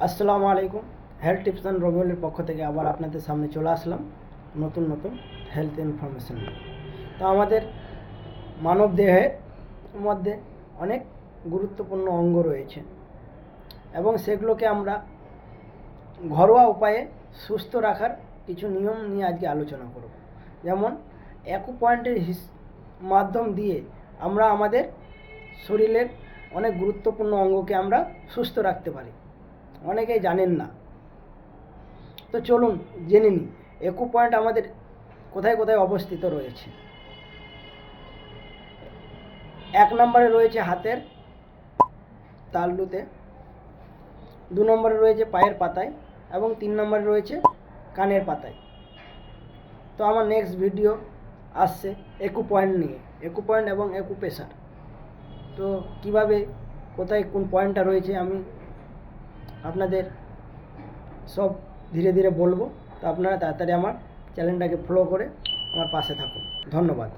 আসসালামু আলাইকুম। Health tips and রবিউলের পক্ষ থেকে আবার আপনাদের সামনে চলে আসলাম নতুন নতুন হেলথ ইনফরমেশন নিয়ে। তো আমাদের মানব দেহের মধ্যে অনেক গুরুত্বপূর্ণ অঙ্গ রয়েছে এবং সেগুলোকে আমরা ঘরোয়া উপায়ে সুস্থ রাখার কিছু নিয়ম নিয়ে আজকে আলোচনা করব। যেমন অ্যাকুপয়েন্টের মাধ্যম দিয়ে আমরা আমাদের শরীরের অনেক গুরুত্বপূর্ণ অঙ্গকে আমরা সুস্থ রাখতে পারি, অনেকেই জানেন না। তো চলুন জেনে নিই অ্যাকুপয়েন্ট আমাদের কোথায় কোথায় অবস্থিত রয়েছে। 1 নম্বরে রয়েছে হাতের তালুতে, 2 নম্বরে রয়েছে পায়ের পাতায় এবং 3 নম্বরে রয়েছে কানের পাতায়। তো আমার নেক্সট ভিডিও আসছে অ্যাকুপয়েন্ট নিয়ে, অ্যাকুপয়েন্ট এবং অ্যাকুপ্রেশার। তো কিভাবে কোথায় কোন পয়েন্টটা রয়েছে আমি আপনাদের সব ধীরে ধীরে বলবো। তো আপনারা তাড়াতাড়ি আমার চ্যানেলটাকে ফলো করে আমার পাশে থাকুন। ধন্যবাদ।